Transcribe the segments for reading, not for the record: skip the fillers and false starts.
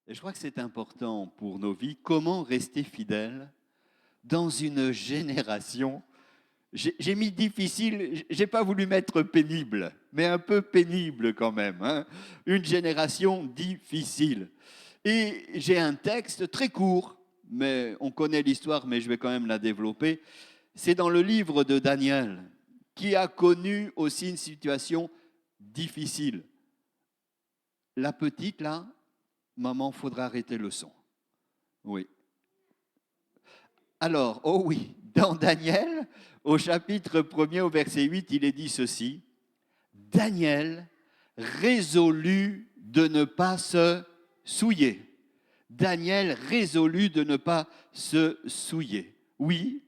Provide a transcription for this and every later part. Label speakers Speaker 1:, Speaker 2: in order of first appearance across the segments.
Speaker 1: Et je crois que c'est important pour nos vies. Comment rester fidèle dans une génération? J'ai mis difficile, j'ai pas voulu mettre pénible, mais un peu pénible quand même, hein. Une génération difficile. Et j'ai un texte très court, mais on connaît l'histoire, mais je vais quand même la développer. C'est dans le livre de Daniel, qui a connu aussi une situation difficile. La petite, là, maman, faudra arrêter le son. Oui. Alors, oh oui, dans Daniel, au chapitre 1er, au verset 8, il est dit ceci. Daniel résolut de ne pas se souiller. Daniel résolut de ne pas se souiller. Oui,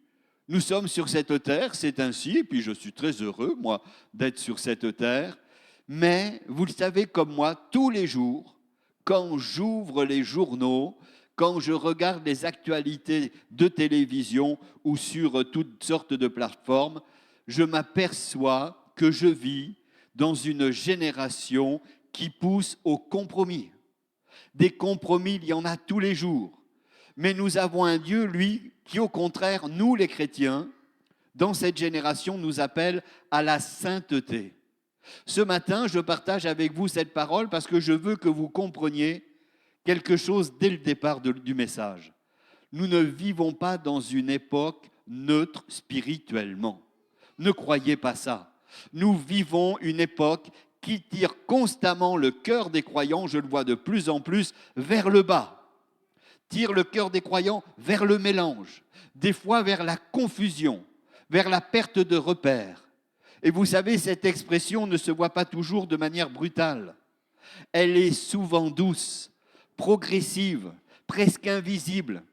Speaker 1: nous sommes sur cette terre, c'est ainsi, et puis je suis très heureux, moi, d'être sur cette terre. Mais vous le savez comme moi, tous les jours, quand j'ouvre les journaux, quand je regarde les actualités de télévision ou sur toutes sortes de plateformes, je m'aperçois que je vis dans une génération qui pousse au compromis. Des compromis, il y en a tous les jours. Mais nous avons un Dieu, lui, qui au contraire, nous les chrétiens, dans cette génération, nous appelle à la sainteté. Ce matin, je partage avec vous cette parole parce que je veux que vous compreniez quelque chose dès le départ du message. Nous ne vivons pas dans une époque neutre spirituellement. Ne croyez pas ça. Nous vivons une époque qui tire constamment le cœur des croyants, je le vois de plus en plus, vers le bas. Tire le cœur des croyants vers le mélange, des fois vers la confusion, vers la perte de repères. Et vous savez, cette expression ne se voit pas toujours de manière brutale. Elle est souvent douce, progressive, presque invisible,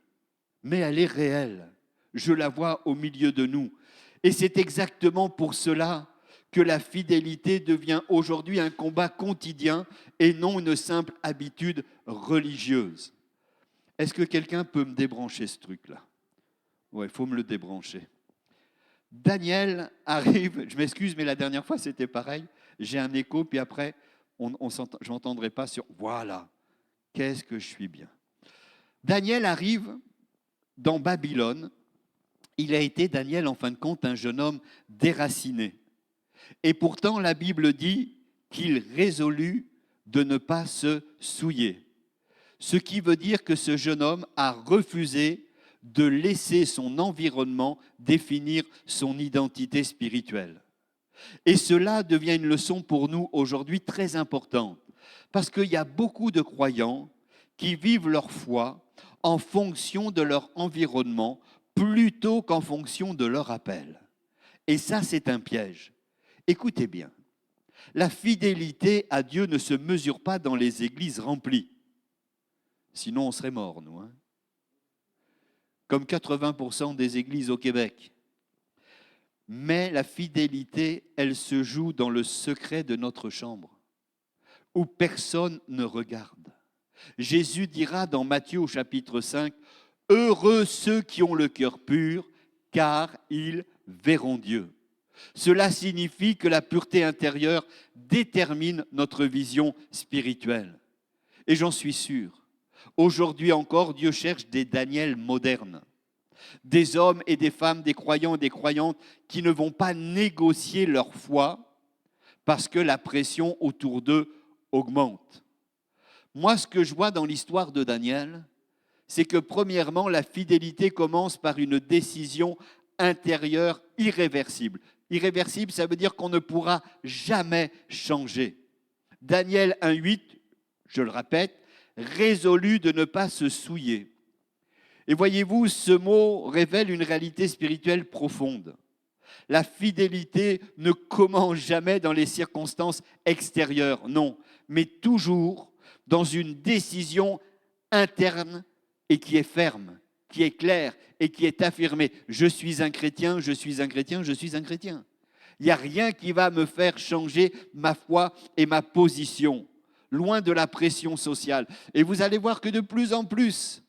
Speaker 1: mais elle est réelle. Je la vois au milieu de nous. Et c'est exactement pour cela que la fidélité devient aujourd'hui un combat quotidien et non une simple habitude religieuse. Est-ce que quelqu'un peut me débrancher ce truc-là? Ouais, il faut me le débrancher. Daniel arrive, je m'excuse, mais la dernière fois c'était pareil. J'ai un écho, puis après, je n'entendrai pas sur voilà, qu'est-ce que je suis bien. Daniel arrive dans Babylone. Il a été, Daniel, en fin de compte, un jeune homme déraciné. Et pourtant, la Bible dit qu'il résolut de ne pas se souiller. Ce qui veut dire que ce jeune homme a refusé de laisser son environnement définir son identité spirituelle. Et cela devient une leçon pour nous aujourd'hui très importante, parce qu'il y a beaucoup de croyants qui vivent leur foi en fonction de leur environnement plutôt qu'en fonction de leur appel. Et ça, c'est un piège. Écoutez bien, la fidélité à Dieu ne se mesure pas dans les églises remplies. Sinon, on serait morts, nous. Comme 80% des églises au Québec. Mais la fidélité, elle se joue dans le secret de notre chambre, où personne ne regarde. Jésus dira dans Matthieu au chapitre 5, « Heureux ceux qui ont le cœur pur, car ils verront Dieu. » Cela signifie que la pureté intérieure détermine notre vision spirituelle. Et j'en suis sûr. Aujourd'hui encore, Dieu cherche des Daniel modernes, des hommes et des femmes, des croyants et des croyantes qui ne vont pas négocier leur foi parce que la pression autour d'eux augmente. Moi, ce que je vois dans l'histoire de Daniel, c'est que premièrement, la fidélité commence par une décision intérieure irréversible. Irréversible, ça veut dire qu'on ne pourra jamais changer. Daniel 1,8, je le répète, résolu de ne pas se souiller. Et voyez-vous, ce mot révèle une réalité spirituelle profonde. La fidélité ne commence jamais dans les circonstances extérieures, non, mais toujours dans une décision interne et qui est ferme, qui est claire et qui est affirmée. Je suis un chrétien, je suis un chrétien, je suis un chrétien. Il n'y a rien qui va me faire changer ma foi et ma position, loin de la pression sociale. Et vous allez voir que de plus en plus,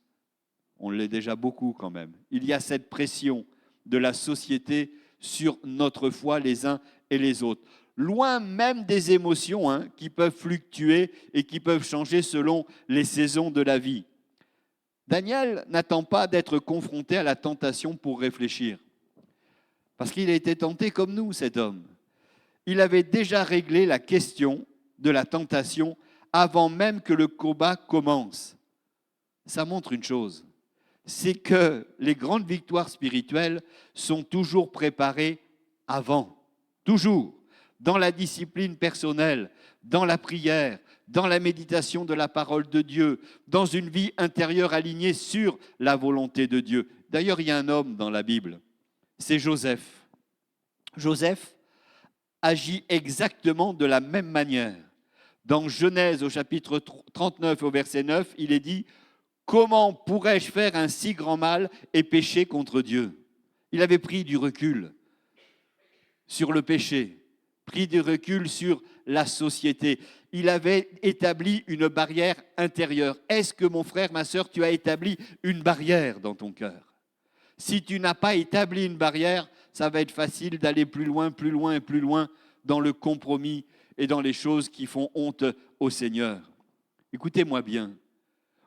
Speaker 1: on l'est déjà beaucoup quand même, il y a cette pression de la société sur notre foi les uns et les autres. loin même des émotions qui peuvent fluctuer et qui peuvent changer selon les saisons de la vie. Daniel n'attend pas d'être confronté à la tentation pour réfléchir, parce qu'il a été tenté comme nous, cet homme. Il avait déjà réglé la question de la tentation avant même que le combat commence. Ça montre une chose, c'est que les grandes victoires spirituelles sont toujours préparées avant, toujours, dans la discipline personnelle, dans la prière, dans la méditation de la parole de Dieu, dans une vie intérieure alignée sur la volonté de Dieu. D'ailleurs, il y a un homme dans la Bible, c'est Joseph. Joseph agit exactement de la même manière. Dans Genèse au chapitre 39 au verset 9, il est dit « Comment pourrais-je faire un si grand mal et pécher contre Dieu ?» Il avait pris du recul sur le péché, pris du recul sur la société. Il avait établi une barrière intérieure. Est-ce que mon frère, ma sœur, tu as établi une barrière dans ton cœur? Si tu n'as pas établi une barrière, ça va être facile d'aller plus loin et plus loin dans le compromis et dans les choses qui font honte au Seigneur. Écoutez-moi bien,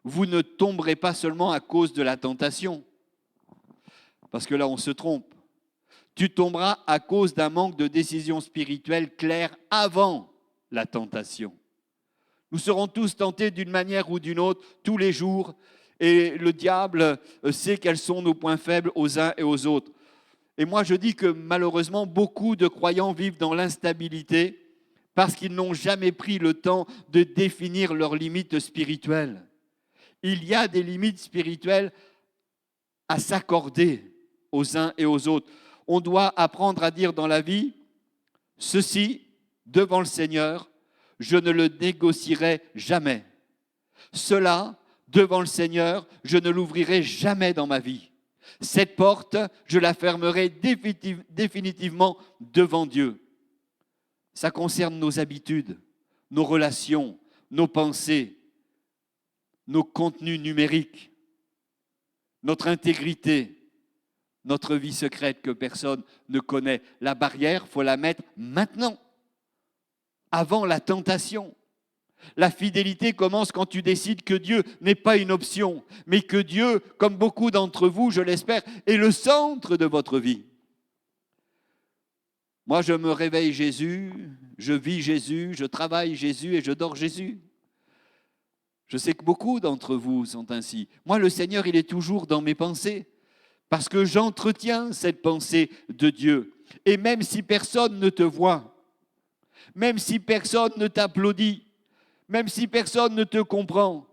Speaker 1: vous ne tomberez pas seulement à cause de la tentation, parce que là on se trompe. Tu tomberas à cause d'un manque de décision spirituelle claire avant la tentation. Nous serons tous tentés d'une manière ou d'une autre tous les jours, et le diable sait quels sont nos points faibles aux uns et aux autres. Et moi je dis que malheureusement beaucoup de croyants vivent dans l'instabilité parce qu'ils n'ont jamais pris le temps de définir leurs limites spirituelles. Il y a des limites spirituelles à s'accorder aux uns et aux autres. On doit apprendre à dire dans la vie, ceci, devant le Seigneur, je ne le négocierai jamais. Cela, devant le Seigneur, je ne l'ouvrirai jamais dans ma vie. Cette porte, je la fermerai définitivement devant Dieu. Ça concerne nos habitudes, nos relations, nos pensées, nos contenus numériques, notre intégrité, notre vie secrète que personne ne connaît. La barrière, il faut la mettre maintenant, avant la tentation. La fidélité commence quand tu décides que Dieu n'est pas une option, mais que Dieu, comme beaucoup d'entre vous, je l'espère, est le centre de votre vie. Moi, je me réveille Jésus, je vis Jésus, je travaille Jésus et je dors Jésus. Je sais que beaucoup d'entre vous sont ainsi. Moi, le Seigneur, il est toujours dans mes pensées parce que j'entretiens cette pensée de Dieu. Et même si personne ne te voit, même si personne ne t'applaudit, même si personne ne te comprend,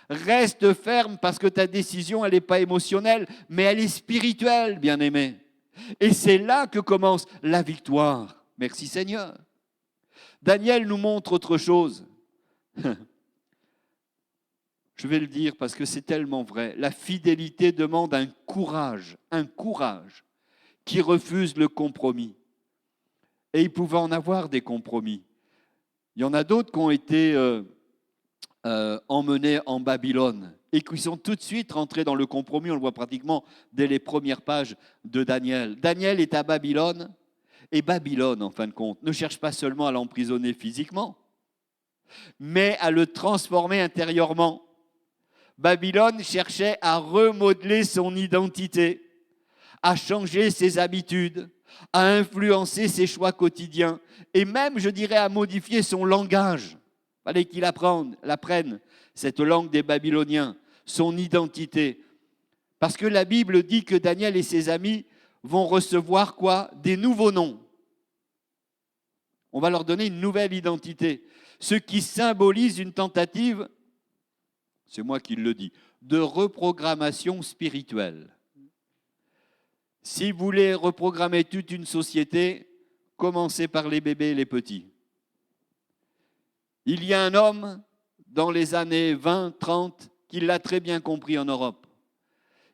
Speaker 1: reste ferme parce que ta décision, elle n'est pas émotionnelle, mais elle est spirituelle, bien-aimé. Et c'est là que commence la victoire. Merci Seigneur. Daniel nous montre autre chose. Je vais le dire parce que c'est tellement vrai. La fidélité demande un courage qui refuse le compromis. Et il pouvait en avoir des compromis. Il y en a d'autres qui ont été emmenés en Babylone et qui sont tout de suite rentrés dans le compromis. On le voit pratiquement dès les premières pages de Daniel. Daniel est à Babylone et Babylone, en fin de compte, ne cherche pas seulement à l'emprisonner physiquement, mais à le transformer intérieurement. Babylone cherchait à remodeler son identité, à changer ses habitudes, à influencer ses choix quotidiens et même, je dirais, à modifier son langage. Il fallait qu'il apprenne cette langue des Babyloniens, son identité. Parce que la Bible dit que Daniel et ses amis vont recevoir quoi? Des nouveaux noms. On va leur donner une nouvelle identité. Ce qui symbolise une tentative, c'est moi qui le dis, de reprogrammation spirituelle. Si vous voulez reprogrammer toute une société, commencez par les bébés et les petits. Il y a un homme dans les années 20, 30 qui l'a très bien compris en Europe.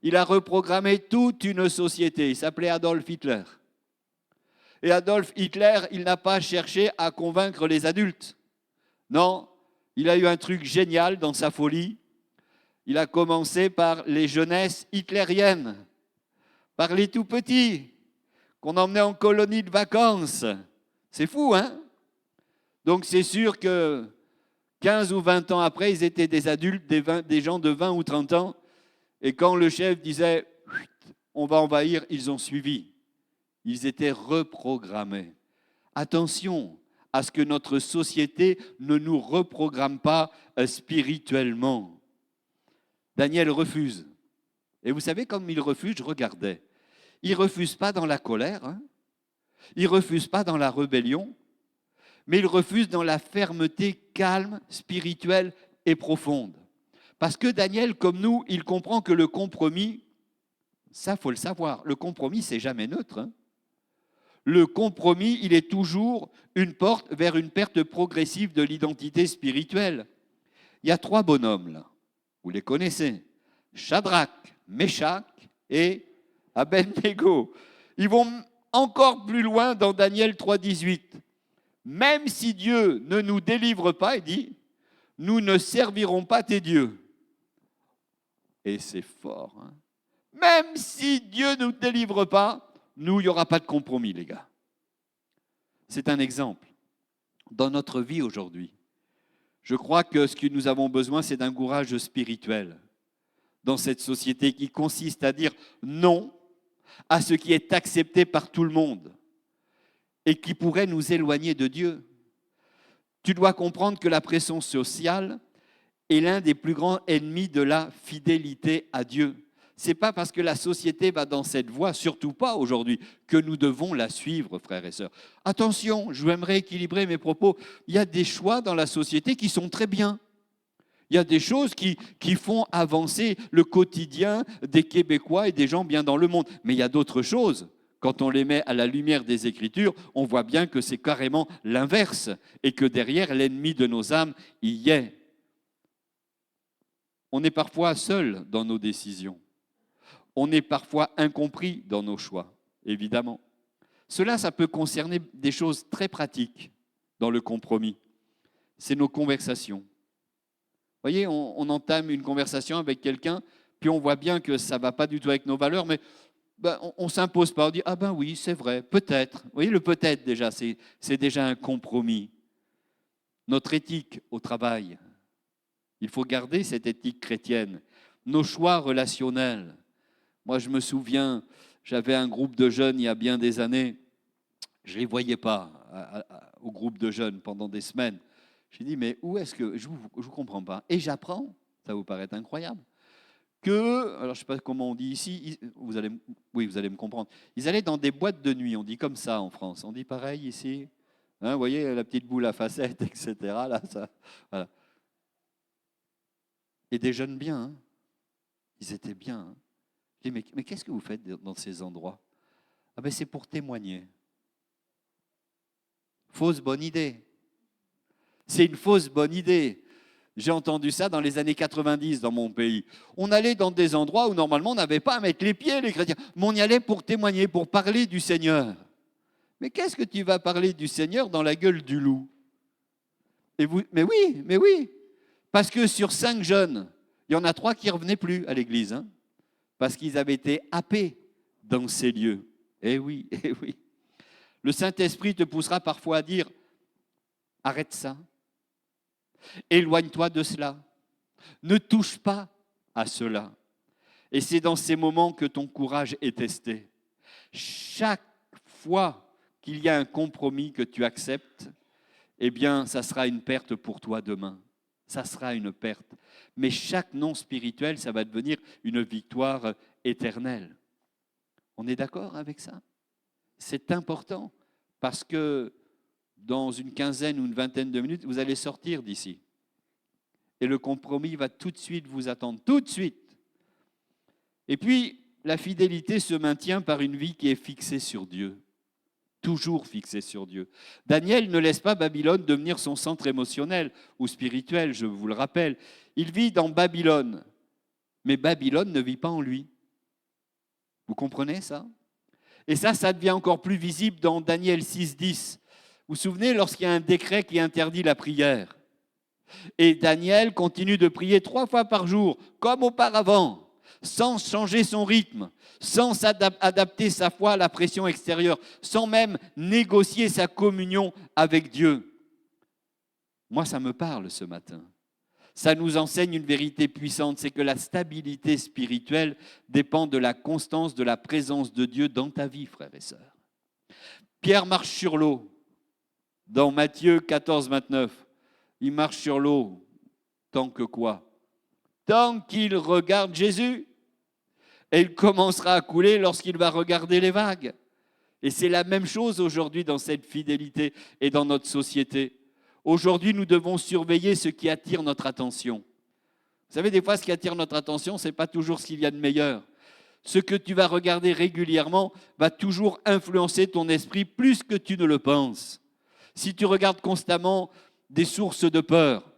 Speaker 1: Il a reprogrammé toute une société. Il s'appelait Adolf Hitler. Et Adolf Hitler, il n'a pas cherché à convaincre les adultes. Non, il a eu un truc génial dans sa folie. Il a commencé par les jeunesses hitlériennes, par les tout petits qu'on emmenait en colonie de vacances. C'est fou, hein? Donc c'est sûr que 15 ou 20 ans après, ils étaient des adultes, des gens de 20 ou 30 ans. Et quand le chef disait « on va envahir », ils ont suivi. Ils étaient reprogrammés. Attention à ce que notre société ne nous reprogramme pas spirituellement. Daniel refuse. Et vous savez, comme il refuse, je regardais. Il ne refuse pas dans la colère, hein. Il ne refuse pas dans la rébellion, mais il refuse dans la fermeté calme, spirituelle et profonde. Parce que Daniel, comme nous, il comprend que le compromis, ça, il faut le savoir, le compromis, c'est jamais neutre, hein. Le compromis, il est toujours une porte vers une perte progressive de l'identité spirituelle. Il y a 3 bonhommes là, vous les connaissez, Shadrach, Meshach et Abednego. Ils vont encore plus loin dans Daniel 3,18. Même si Dieu ne nous délivre pas, il dit, nous ne servirons pas tes dieux. Et c'est fort, hein. Même si Dieu ne nous délivre pas, nous, il n'y aura pas de compromis, les gars. C'est un exemple. Dans notre vie aujourd'hui, je crois que ce que nous avons besoin, c'est d'un courage spirituel dans cette société qui consiste à dire non à ce qui est accepté par tout le monde et qui pourrait nous éloigner de Dieu. Tu dois comprendre que la pression sociale est l'un des plus grands ennemis de la fidélité à Dieu. Ce n'est pas parce que la société va dans cette voie, surtout pas aujourd'hui, que nous devons la suivre, frères et sœurs. Attention, je j'aimerais équilibrer mes propos. Il y a des choix dans la société qui sont très bien. Il y a des choses qui font avancer le quotidien des Québécois et des gens bien dans le monde. Mais il y a d'autres choses. Quand on les met à la lumière des Écritures, on voit bien que c'est carrément l'inverse et que derrière, l'ennemi de nos âmes y est. On est parfois seul dans nos décisions. On est parfois incompris dans nos choix, évidemment. Cela, ça peut concerner des choses très pratiques dans le compromis. C'est nos conversations. Vous voyez, on entame une conversation avec quelqu'un, puis on voit bien que ça ne va pas du tout avec nos valeurs, mais on ne s'impose pas. On dit « Ah ben oui, c'est vrai, peut-être ». Vous voyez, le peut-être déjà, c'est déjà un compromis. Notre éthique au travail, il faut garder cette éthique chrétienne. Nos choix relationnels. Moi, je me souviens, j'avais un groupe de jeunes il y a bien des années. Je ne les voyais pas au groupe de jeunes pendant des semaines. J'ai dit, mais où est-ce que... Je ne vous comprends pas. Et j'apprends, ça vous paraît incroyable, que, alors je ne sais pas comment on dit ici, vous allez me comprendre, ils allaient dans des boîtes de nuit, on dit comme ça en France. On dit pareil ici. Hein, vous voyez, la petite boule à facettes, etc. Là, ça, voilà. Et des jeunes bien, hein. Ils étaient bien, hein. Mais qu'est-ce que vous faites dans ces endroits? Ah ben c'est pour témoigner. Fausse bonne idée. C'est une fausse bonne idée. J'ai entendu ça dans les années 90 dans mon pays. On allait dans des endroits où normalement on n'avait pas à mettre les pieds, les chrétiens. Mais on y allait pour témoigner, pour parler du Seigneur. Mais qu'est-ce que tu vas parler du Seigneur dans la gueule du loup? Mais oui. Parce que sur 5 jeunes, il y en a 3 qui ne revenaient plus à l'église, hein. Parce qu'ils avaient été happés dans ces lieux. Eh oui. Le Saint-Esprit te poussera parfois à dire, arrête ça, éloigne-toi de cela, ne touche pas à cela. Et c'est dans ces moments que ton courage est testé. Chaque fois qu'il y a un compromis que tu acceptes, eh bien, ça sera une perte pour toi demain. Ça sera une perte. Mais chaque non spirituel, ça va devenir une victoire éternelle. On est d'accord avec ça? C'est important parce que dans une quinzaine ou une vingtaine de minutes, vous allez sortir d'ici. Et le compromis va tout de suite vous attendre, tout de suite. Et puis, la fidélité se maintient par une vie qui est fixée sur Dieu. Toujours fixé sur Dieu. Daniel ne laisse pas Babylone devenir son centre émotionnel ou spirituel, je vous le rappelle. Il vit dans Babylone, mais Babylone ne vit pas en lui. Vous comprenez ça? Et ça devient encore plus visible dans Daniel 6,10. Vous vous souvenez, lorsqu'il y a un décret qui interdit la prière. Et Daniel continue de prier 3 fois par jour, comme auparavant, sans changer son rythme, sans adapter sa foi à la pression extérieure, sans même négocier sa communion avec Dieu. Moi, ça me parle ce matin. Ça nous enseigne une vérité puissante, c'est que la stabilité spirituelle dépend de la constance de la présence de Dieu dans ta vie, frères et sœurs. Pierre marche sur l'eau. Dans Matthieu 14, 29, il marche sur l'eau tant que quoi? Tant qu'il regarde Jésus. Et il commencera à couler lorsqu'il va regarder les vagues. Et c'est la même chose aujourd'hui dans cette fidélité et dans notre société. Aujourd'hui, nous devons surveiller ce qui attire notre attention. Vous savez, des fois, ce qui attire notre attention, ce n'est pas toujours ce qu'il y a de meilleur. Ce que tu vas regarder régulièrement va toujours influencer ton esprit plus que tu ne le penses. Si tu regardes constamment des sources de peur,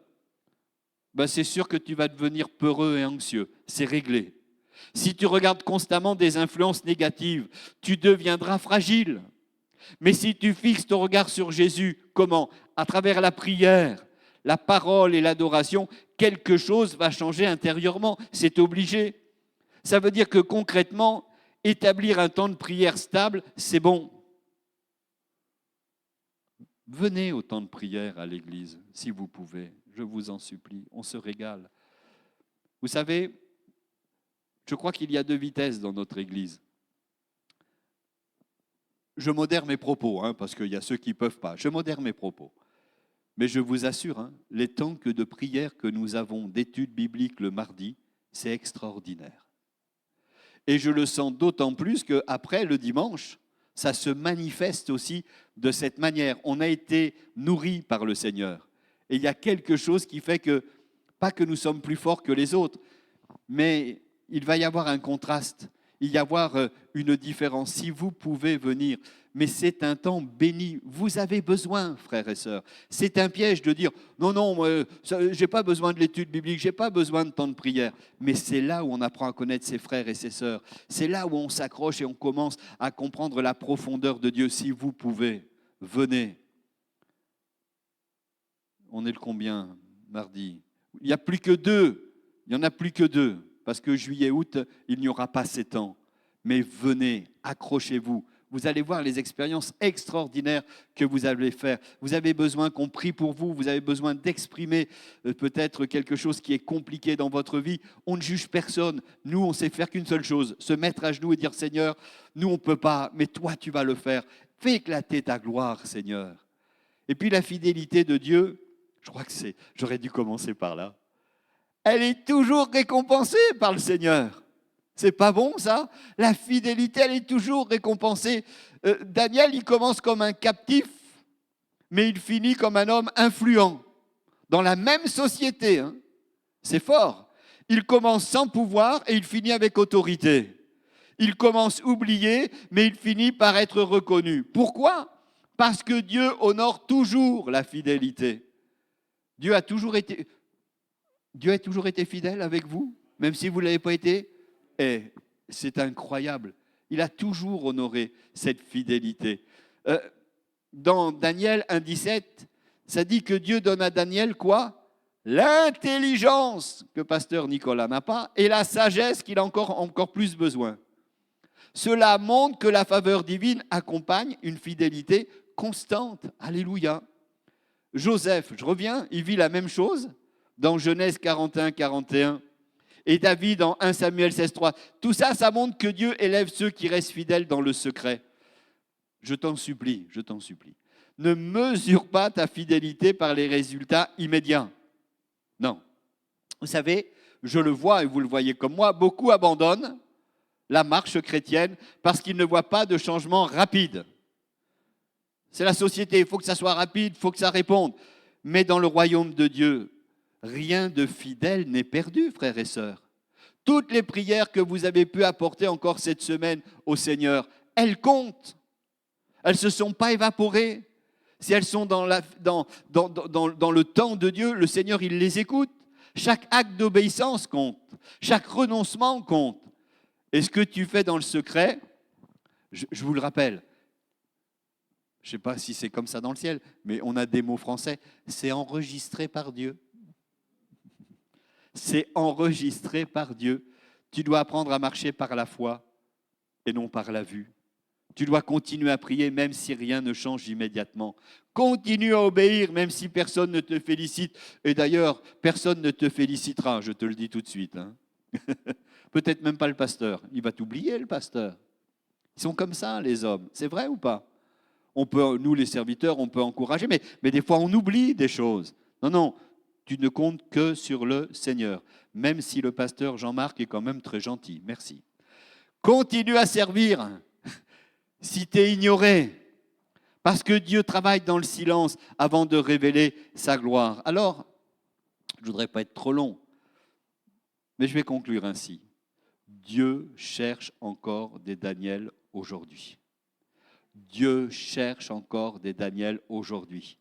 Speaker 1: ben c'est sûr que tu vas devenir peureux et anxieux. C'est réglé. Si tu regardes constamment des influences négatives, tu deviendras fragile. Mais si tu fixes ton regard sur Jésus, comment? À travers la prière, la parole et l'adoration, quelque chose va changer intérieurement. C'est obligé. Ça veut dire que concrètement, établir un temps de prière stable, c'est bon. Venez au temps de prière à l'église, si vous pouvez. Je vous en supplie, on se régale. Vous savez, je crois qu'il y a 2 vitesses dans notre église. Je modère mes propos, parce qu'il y a ceux qui ne peuvent pas. Je modère mes propos. Mais je vous assure, les temps de prière que nous avons d'études bibliques le mardi, c'est extraordinaire. Et je le sens d'autant plus qu'après, le dimanche, ça se manifeste aussi de cette manière. On a été nourris par le Seigneur. Et il y a quelque chose qui fait que, pas que nous sommes plus forts que les autres, mais il va y avoir un contraste, il va y avoir une différence. Si vous pouvez venir, mais c'est un temps béni. Vous avez besoin, frères et sœurs. C'est un piège de dire non, je n'ai pas besoin de l'étude biblique, je n'ai pas besoin de temps de prière. Mais c'est là où on apprend à connaître ses frères et ses sœurs. C'est là où on s'accroche et on commence à comprendre la profondeur de Dieu. Si vous pouvez, venez. On est le combien mardi? Il n'y a plus que 2. Il n'y en a plus que 2. Parce que juillet, août, il n'y aura pas ces temps. Mais venez, accrochez-vous. Vous allez voir les expériences extraordinaires que vous allez faire. Vous avez besoin qu'on prie pour vous. Vous avez besoin d'exprimer peut-être quelque chose qui est compliqué dans votre vie. On ne juge personne. Nous, on sait faire qu'une seule chose, se mettre à genoux et dire « Seigneur, nous, on ne peut pas, mais toi, tu vas le faire. Fais éclater ta gloire, Seigneur. » Et puis la fidélité de Dieu, je crois que j'aurais dû commencer par là. Elle est toujours récompensée par le Seigneur. C'est pas bon ça? La fidélité, elle est toujours récompensée. Daniel, il commence comme un captif, mais il finit comme un homme influent dans la même société. C'est fort. Il commence sans pouvoir et il finit avec autorité. Il commence oublié, mais il finit par être reconnu. Pourquoi? Parce que Dieu honore toujours la fidélité. Dieu a toujours été fidèle avec vous, même si vous ne l'avez pas été. Et c'est incroyable. Il a toujours honoré cette fidélité. Dans Daniel 1,17, ça dit que Dieu donne à Daniel quoi? L'intelligence que pasteur Nicolas n'a pas et la sagesse qu'il a encore plus besoin. Cela montre que la faveur divine accompagne une fidélité constante. Alléluia. Joseph, je reviens, il vit la même chose dans Genèse 41, 41. Et David en 1 Samuel 16, 3. Tout ça, ça montre que Dieu élève ceux qui restent fidèles dans le secret. Je t'en supplie. Ne mesure pas ta fidélité par les résultats immédiats. Non. Vous savez, je le vois et vous le voyez comme moi, beaucoup abandonnent la marche chrétienne parce qu'ils ne voient pas de changement rapide. C'est la société, il faut que ça soit rapide, il faut que ça réponde. Mais dans le royaume de Dieu, rien de fidèle n'est perdu, frères et sœurs. Toutes les prières que vous avez pu apporter encore cette semaine au Seigneur, elles comptent. Elles ne se sont pas évaporées. Si elles sont dans le temps de Dieu, le Seigneur, il les écoute. Chaque acte d'obéissance compte. Chaque renoncement compte. Et ce que tu fais dans le secret, je vous le rappelle, je ne sais pas si c'est comme ça dans le ciel, mais on a des mots français, c'est enregistré par Dieu. C'est enregistré par Dieu. Tu dois apprendre à marcher par la foi et non par la vue. Tu dois continuer à prier même si rien ne change immédiatement. Continue à obéir même si personne ne te félicite. Et d'ailleurs, personne ne te félicitera, je te le dis tout de suite. Hein. Peut-être même pas le pasteur. Il va t'oublier, le pasteur. Ils sont comme ça, les hommes. C'est vrai ou pas? On peut, nous, les serviteurs, on peut encourager, mais des fois, on oublie des choses. Non, non, tu ne comptes que sur le Seigneur, même si le pasteur Jean-Marc est quand même très gentil. Merci. Continue à servir si tu es ignoré, parce que Dieu travaille dans le silence avant de révéler sa gloire. Alors, je ne voudrais pas être trop long, mais je vais conclure ainsi. Dieu cherche encore des Daniel aujourd'hui. Dieu cherche encore des Daniel aujourd'hui.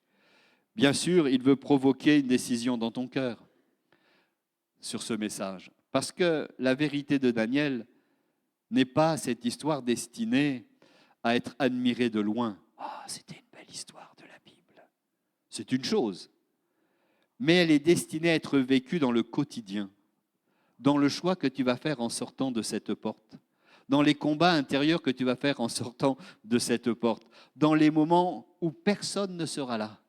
Speaker 1: Bien sûr, il veut provoquer une décision dans ton cœur sur ce message. Parce que la vérité de Daniel n'est pas cette histoire destinée à être admirée de loin. Ah, c'était une belle histoire de la Bible. C'est une chose. Mais elle est destinée à être vécue dans le quotidien, dans le choix que tu vas faire en sortant de cette porte, dans les combats intérieurs que tu vas faire en sortant de cette porte, dans les moments où personne ne sera là,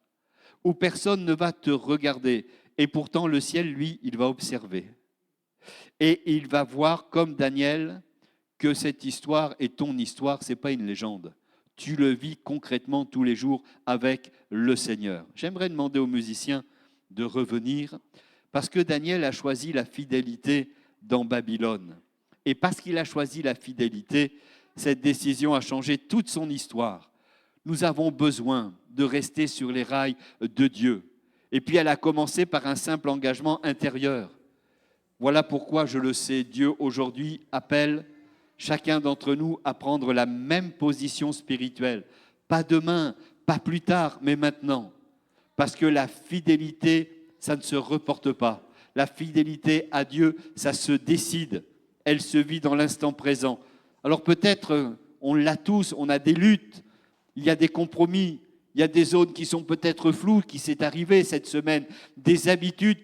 Speaker 1: où personne ne va te regarder. Et pourtant, le ciel, lui, il va observer. Et il va voir, comme Daniel, que cette histoire est ton histoire, ce n'est pas une légende. Tu le vis concrètement tous les jours avec le Seigneur. J'aimerais demander aux musiciens de revenir, parce que Daniel a choisi la fidélité dans Babylone. Et parce qu'il a choisi la fidélité, cette décision a changé toute son histoire. Nous avons besoin de rester sur les rails de Dieu. Et puis elle a commencé par un simple engagement intérieur. Voilà pourquoi, je le sais, Dieu aujourd'hui appelle chacun d'entre nous à prendre la même position spirituelle. Pas demain, pas plus tard, mais maintenant. Parce que la fidélité, ça ne se reporte pas. La fidélité à Dieu, ça se décide. Elle se vit dans l'instant présent. Alors peut-être, on l'a tous, on a des luttes, il y a des compromis, il y a des zones qui sont peut-être floues, qui s'est arrivé cette semaine, des habitudes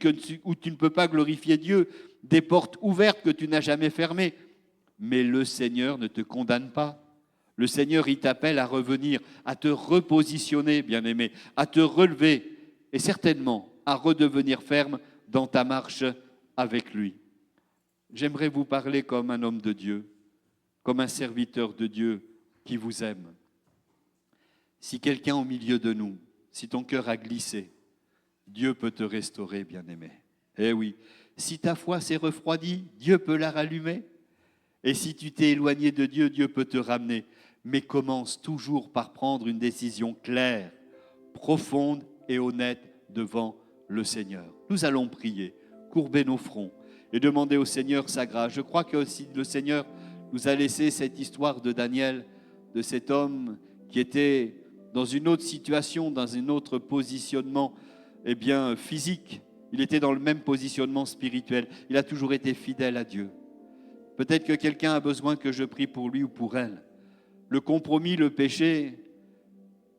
Speaker 1: où tu ne peux pas glorifier Dieu, des portes ouvertes que tu n'as jamais fermées. Mais le Seigneur ne te condamne pas. Le Seigneur, il t'appelle à revenir, à te repositionner, bien-aimé, à te relever et certainement à redevenir ferme dans ta marche avec lui. J'aimerais vous parler comme un homme de Dieu, comme un serviteur de Dieu qui vous aime. Si quelqu'un au milieu de nous, si ton cœur a glissé, Dieu peut te restaurer, bien-aimé. Eh oui, si ta foi s'est refroidie, Dieu peut la rallumer. Et si tu t'es éloigné de Dieu, Dieu peut te ramener. Mais commence toujours par prendre une décision claire, profonde et honnête devant le Seigneur. Nous allons prier, courber nos fronts et demander au Seigneur sa grâce. Je crois que aussi le Seigneur nous a laissé cette histoire de Daniel, de cet homme qui était dans une autre situation, dans un autre positionnement physique. Il était dans le même positionnement spirituel. Il a toujours été fidèle à Dieu. Peut-être que quelqu'un a besoin que je prie pour lui ou pour elle. Le compromis, le péché,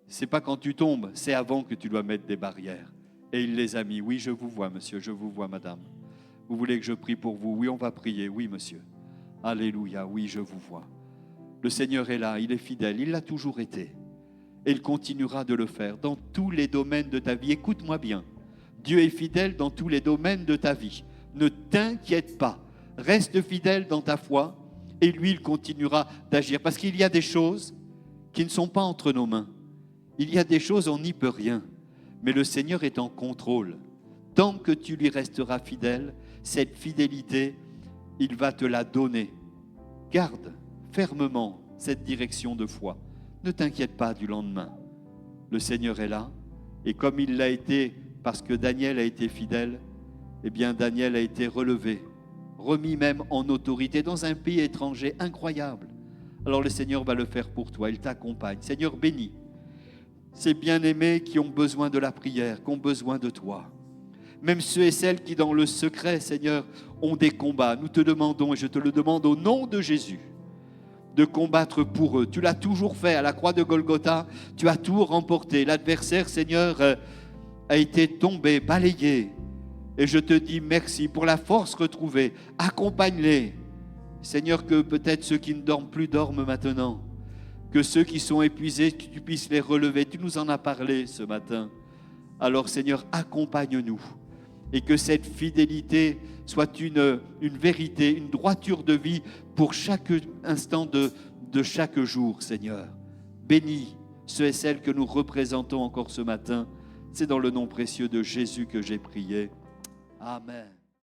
Speaker 1: c'est pas quand tu tombes, c'est avant que tu dois mettre des barrières. Et il les a mis. Oui, je vous vois, monsieur, je vous vois, madame. Vous voulez que je prie pour vous? Oui, on va prier. Oui, monsieur. Alléluia, oui, je vous vois. Le Seigneur est là, il est fidèle, il l'a toujours été. Et il continuera de le faire dans tous les domaines de ta vie. Écoute-moi bien. Dieu est fidèle dans tous les domaines de ta vie. Ne t'inquiète pas. Reste fidèle dans ta foi et lui, il continuera d'agir. Parce qu'il y a des choses qui ne sont pas entre nos mains. Il y a des choses, on n'y peut rien. Mais le Seigneur est en contrôle. Tant que tu lui resteras fidèle, cette fidélité, il va te la donner. Garde fermement cette direction de foi. Ne t'inquiète pas du lendemain. Le Seigneur est là. Et comme il l'a été parce que Daniel a été fidèle, eh bien Daniel a été relevé, remis même en autorité dans un pays étranger incroyable. Alors le Seigneur va le faire pour toi, il t'accompagne. Seigneur, bénis ces bien-aimés qui ont besoin de la prière, qui ont besoin de toi. Même ceux et celles qui dans le secret, Seigneur, ont des combats. Nous te demandons, et je te le demande au nom de Jésus, de combattre pour eux. Tu l'as toujours fait à la croix de Golgotha, tu as tout remporté. L'adversaire, Seigneur, a été tombé, balayé. Et je te dis merci pour la force retrouvée. Accompagne-les. Seigneur, que peut-être ceux qui ne dorment plus dorment maintenant. que ceux qui sont épuisés, que tu puisses les relever. Tu nous en as parlé ce matin. Alors Seigneur, accompagne-nous et que cette fidélité soit une vérité, une droiture de vie pour chaque instant de chaque jour, Seigneur. Bénis ceux et celles que nous représentons encore ce matin. C'est dans le nom précieux de Jésus que j'ai prié. Amen.